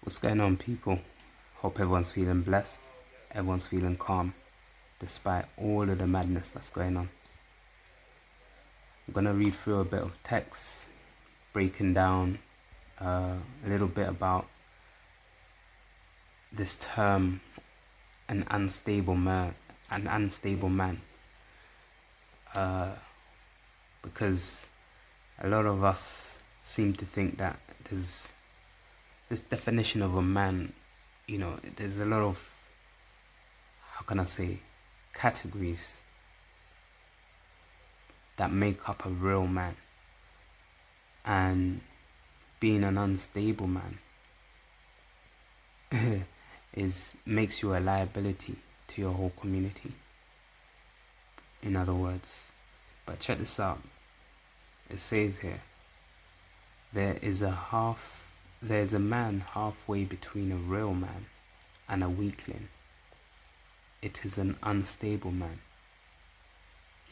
What's going on, people? Hope everyone's feeling blessed, everyone's feeling calm, despite all of the madness that's going on. I'm gonna read through a bit of text, breaking down a little bit about this term, an unstable man, because a lot of us seem to think that there's this definition of a man, there's a lot of, how can I say, categories that make up a real man. And being an unstable man makes you a liability to your whole community, in other words. But check this out. It says here, there's a man halfway between a real man and a weakling. It is an unstable man.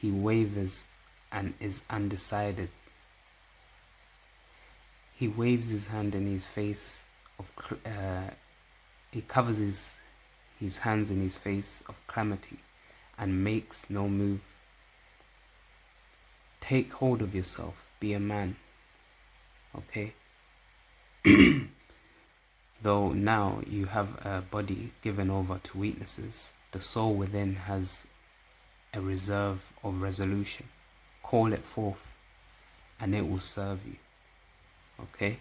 He wavers and is undecided. He waves his hand in his face he covers his hands in his face of calamity and makes no move. Take hold of yourself, be a man, okay? Though now you have a body given over to weaknesses, the soul within has a reserve of resolution. Call it forth and it will serve you, okay?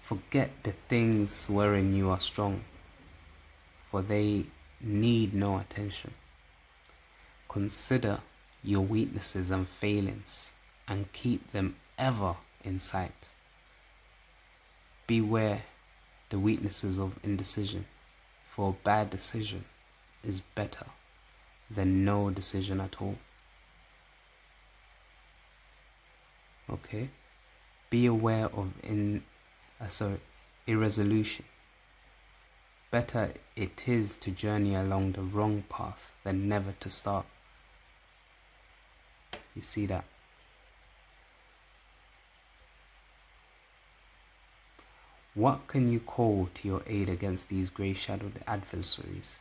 Forget the things wherein you are strong, for they need no attention. Consider your weaknesses and failings and keep them ever in sight. Beware the weaknesses of indecision, for a bad decision is better than no decision at all. Okay? Be aware of irresolution. Better it is to journey along the wrong path than never to start. You see that? What can you call to your aid against these grey-shadowed adversaries?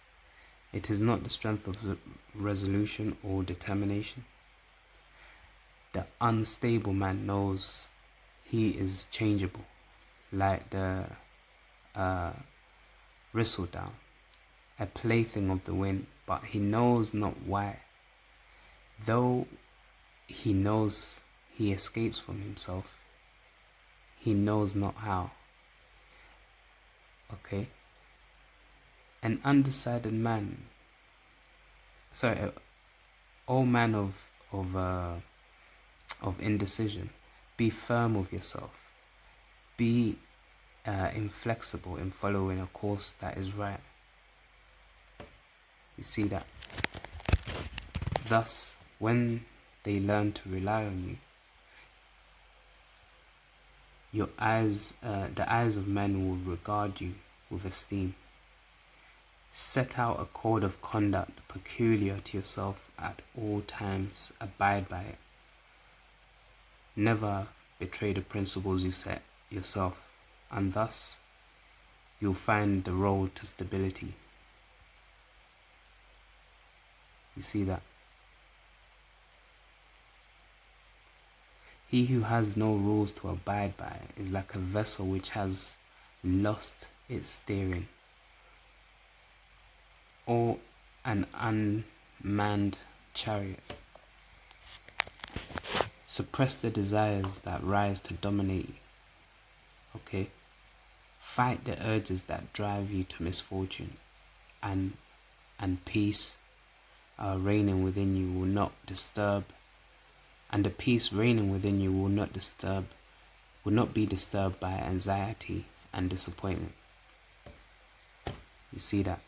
It is not the strength of resolution or determination. The unstable man knows he is changeable, like the thistledown, a plaything of the wind, but he knows not why. Though he knows he escapes from himself, he knows not how. Okay? An undecided man, all man of indecision, be firm with yourself. Be inflexible in following a course that is right. You see that? Thus, when they learn to rely on you, the eyes of men will regard you with esteem. Set out a code of conduct peculiar to yourself at all times. Abide by it. Never betray the principles you set yourself, and thus you'll find the road to stability. You see that? He who has no rules to abide by is like a vessel which has lost its steering, or an unmanned chariot. Suppress the desires that rise to dominate you, okay? Fight the urges that drive you to misfortune, and peace reigning within you will not disturb, and the peace reigning within you will not be disturbed by anxiety and disappointment. You see that?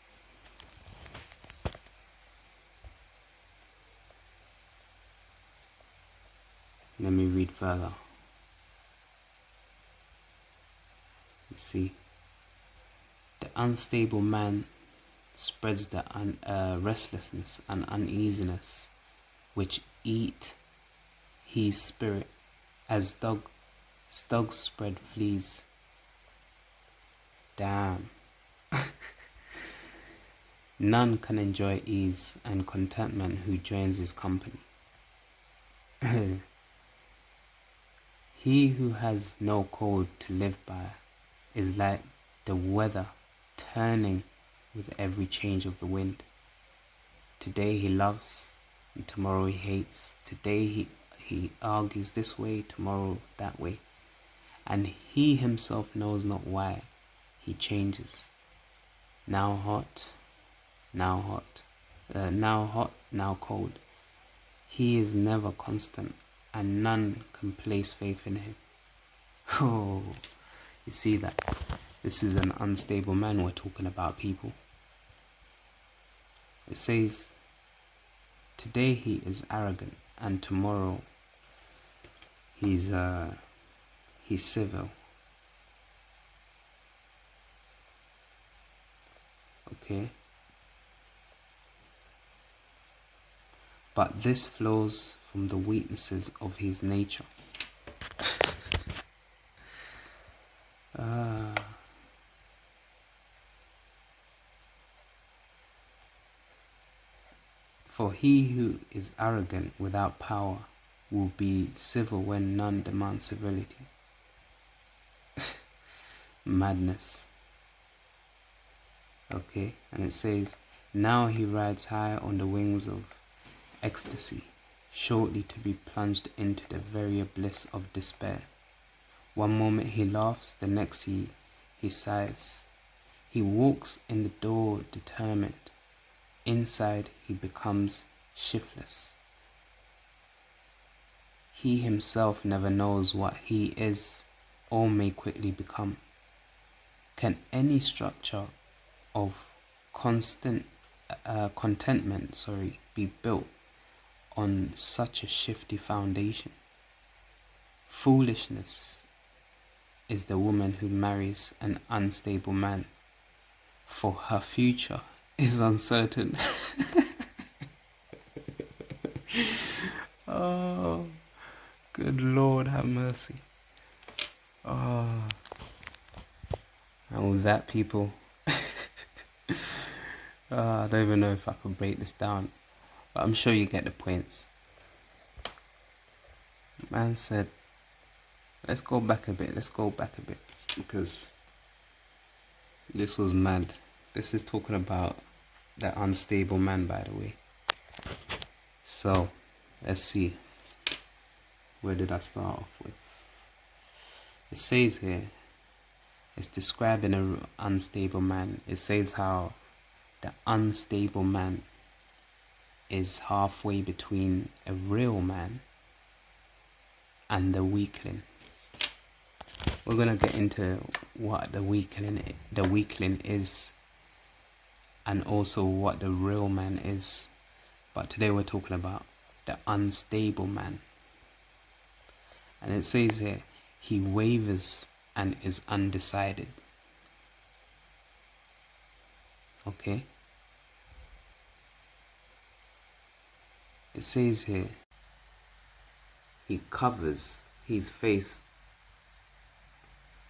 Let me read further. You see, the unstable man spreads the restlessness and uneasiness which eat his spirit as dogs spread fleas. Damn. None can enjoy ease and contentment who joins his company. He who has no code to live by is like the weather turning with every change of the wind. Today he loves, and tomorrow he hates. Today he argues this way, tomorrow that way. And he himself knows not why he changes. Now hot, now hot, now cold. He is never constant, and none can place faith in him. Oh, you see that? This is an unstable man we're talking about, people. It says, today he is arrogant, and tomorrow he's civil. Okay? But this flows from the weaknesses of his nature. For he who is arrogant without power will be civil when none demand civility. Madness. Okay, and it says, now he rides high on the wings of ecstasy, shortly to be plunged into the very bliss of despair. One moment he laughs, the next he sighs. He walks in the door determined. Inside he becomes shiftless. He himself never knows what he is or may quickly become. Can any structure of contentment be built on such a shifty foundation? Foolishness is the woman who marries an unstable man, for her future is uncertain. Oh, good Lord, have mercy. Oh, and with that, people, I don't even know if I could break this down, but I'm sure you get the points. Man said, let's go back a bit, because this was mad. This is talking about that unstable man, by the way. So, let's see. Where did I start off with? It says here, it's describing an unstable man. It says how the unstable man is halfway between a real man and the weakling. We're gonna get into what the weakling is, and also what the real man is. But today we're talking about the unstable man. And it says here, he wavers and is undecided. Okay? It says here, he covers his face.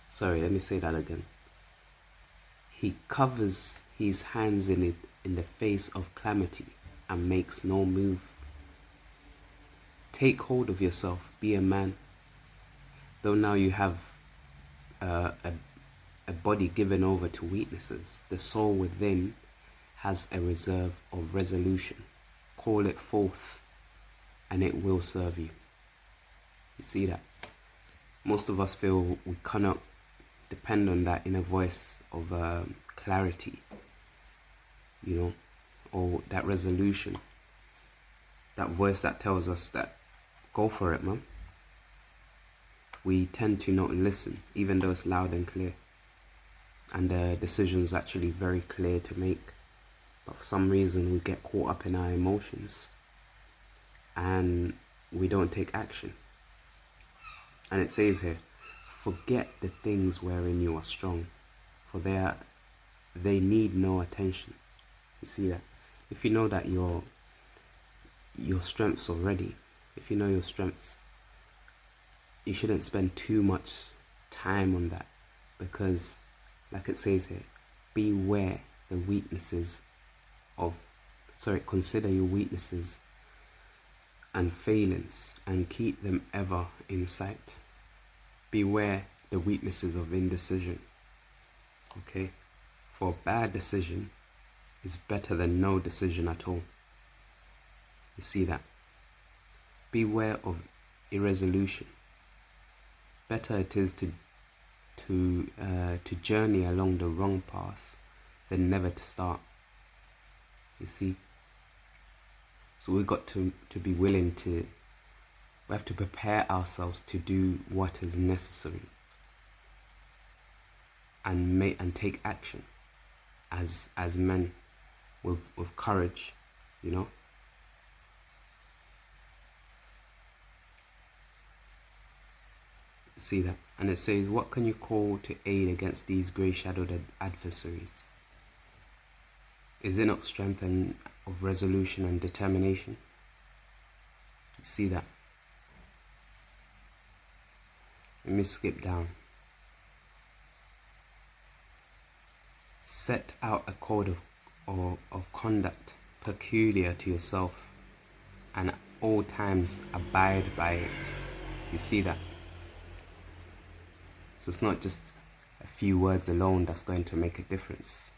Sorry, let me say that again. He covers his hands in the face of calamity and makes no move. Take hold of yourself, be a man. Though now you have a body given over to weaknesses, the soul within has a reserve of resolution. Call it forth and it will serve you. You see that? Most of us feel we cannot depend on that inner voice of clarity, you know, or that resolution, that voice that tells us that go for it, man. We tend to not listen, even though it's loud and clear, and the decision's actually very clear to make, but for some reason we get caught up in our emotions and we don't take action. And it says here, forget the things wherein you are strong, for they need no attention. You see that? If you know that your strengths already, if you know your strengths, you shouldn't spend too much time on that, because like it says here, beware the weaknesses of, consider your weaknesses and failings and keep them ever in sight. Beware the weaknesses of indecision. Okay? For a bad decision is better than no decision at all. You see that? Beware of irresolution. Better it is to journey along the wrong path than never to start. You see? So we've got to be willing to, we have to prepare ourselves to do what is necessary and take action as men with courage, you know? See that? And it says, what can you call to aid against these grey-shadowed adversaries? Is it not strength of resolution and determination? You see that? Let me skip down. Set out a code of conduct peculiar to yourself, and at all times abide by it. You see that? So it's not just a few words alone that's going to make a difference.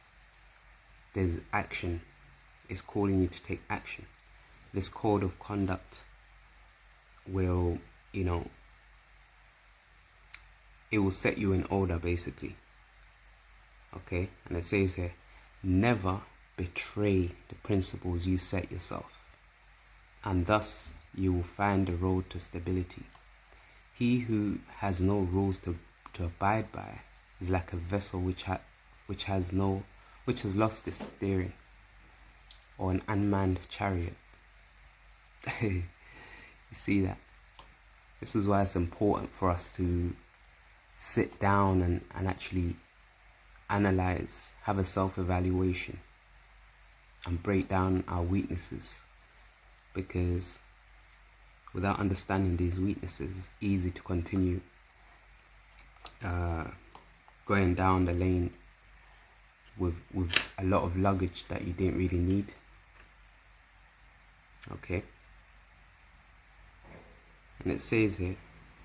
There's action. It's calling you to take action. This code of conduct will, you know, it will set you in order, basically. Okay? And it says here, never betray the principles you set yourself, and thus you will find the road to stability. He who has no rules to abide by is like a vessel which has lost its steering, or an unmanned chariot. You see that? This is why it's important for us to sit down and actually analyze, have a self-evaluation, and break down our weaknesses, because without understanding these weaknesses, it's easy to continue going down the lane with a lot of luggage that you didn't really need. Okay? And it says here,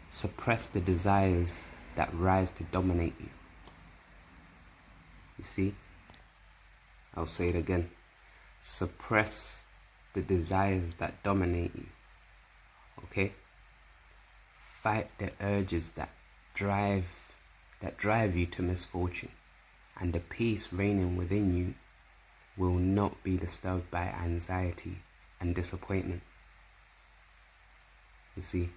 suppress the desires that rise to dominate you. You see? I'll say it again. Suppress the desires that dominate you. Okay? Fight the urges that drive you to misfortune, and the peace reigning within you will not be disturbed by anxiety and disappointment. You see?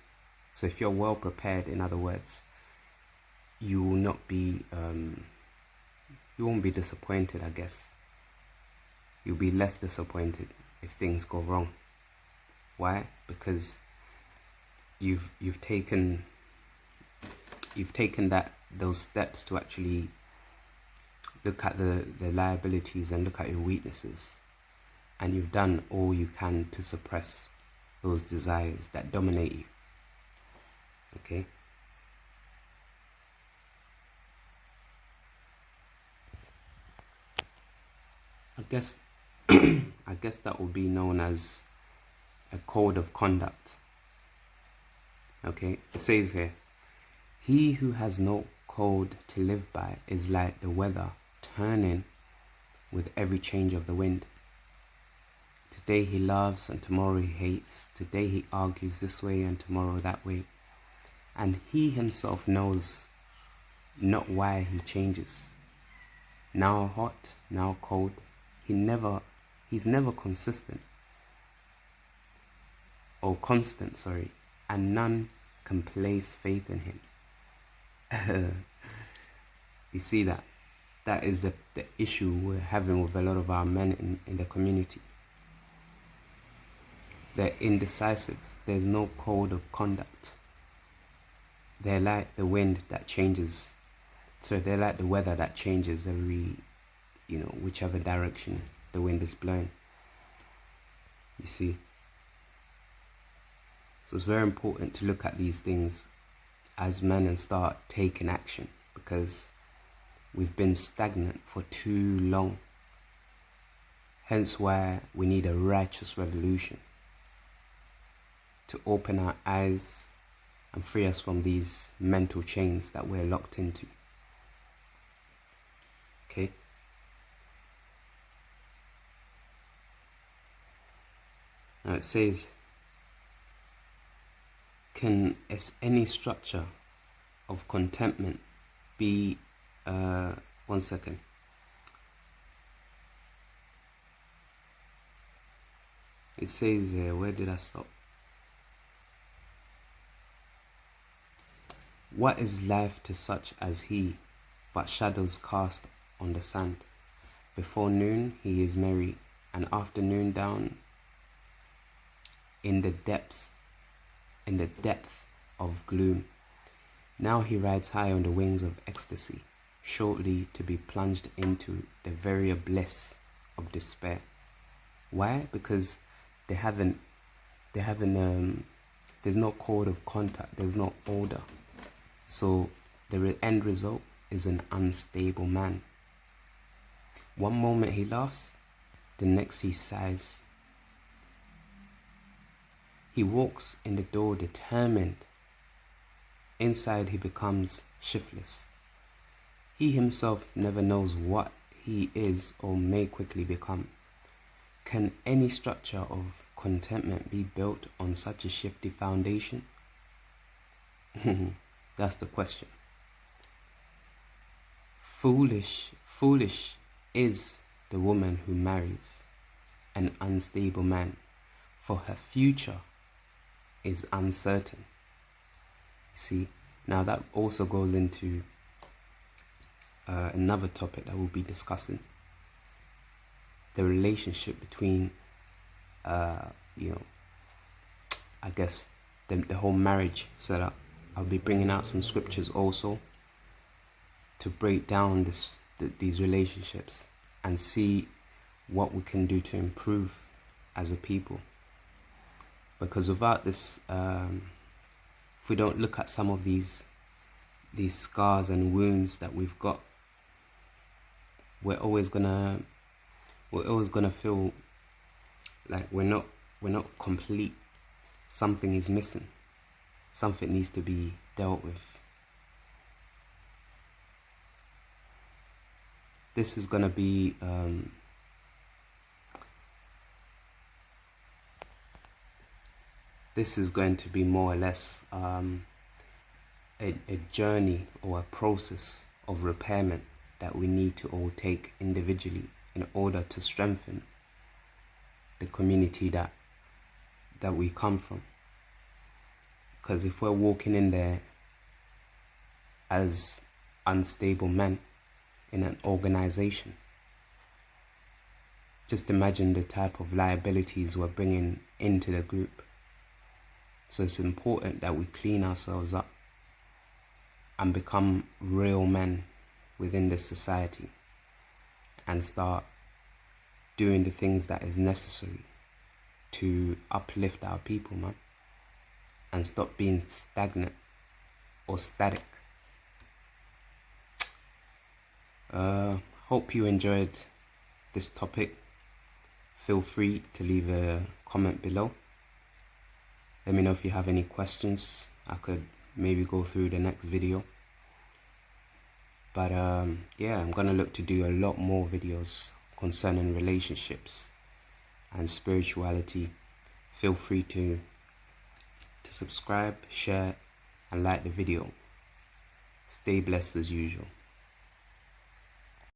So if you're well prepared, in other words, you will not be you won't be disappointed, I guess. You'll be less disappointed if things go wrong. Why? Because you've taken those steps to actually look at the liabilities and look at your weaknesses, and you've done all you can to suppress those desires that dominate you. Okay? I guess that will be known as a code of conduct. Okay? It says here, he who has no code to live by is like the weather turning with every change of the wind. Today he loves and tomorrow he hates. Today he argues this way and tomorrow that way. And he himself knows not why he changes. Now hot, now cold. He's never consistent. Or constant, sorry. And none can place faith in him. You see that? That is the issue we're having with a lot of our men in the community. They're indecisive. There's no code of conduct. They're like the wind that changes. So they're like the weather that changes every, whichever direction the wind is blowing. You see? So it's very important to look at these things as men and start taking action, because we've been stagnant for too long. Hence why we need a righteous revolution to open our eyes and free us from these mental chains that we're locked into. Okay? Now it says, can any structure of contentment be, one second. It says here, where did I stop? What is life to such as he, but shadows cast on the sand? Before noon he is merry, and after noon down in the depth of gloom. Now he rides high on the wings of ecstasy, shortly to be plunged into the very bliss of despair. Why? Because there's no code of contact, there's no order. So the end result is an unstable man. One moment he laughs, the next he sighs. He walks in the door determined. Inside he becomes shiftless. He himself never knows what he is or may quickly become. Can any structure of contentment be built on such a shifty foundation? That's the question. Foolish is the woman who marries an unstable man, for her future is uncertain. See, now that also goes into another topic that we'll be discussing. The relationship between, I guess, the whole marriage setup. I'll be bringing out some scriptures also to break down these relationships and see what we can do to improve as a people. Because without this, if we don't look at some of these scars and wounds that we've got, we're always gonna feel like we're not complete. Something is missing. Something needs to be dealt with. This is gonna be more or less a journey or a process of repairment that we need to all take individually in order to strengthen the community that we come from. Because if we're walking in there as unstable men in an organization, just imagine the type of liabilities we're bringing into the group. So it's important that we clean ourselves up and become real men within this society and start doing the things that is necessary to uplift our people, man, and stop being stagnant or static. Hope you enjoyed this topic. Feel free to leave a comment below. Let me know if you have any questions. I could maybe go through the next video. But yeah, I'm gonna look to do a lot more videos concerning relationships and spirituality. Feel free to subscribe, share, and like the video. Stay blessed as usual.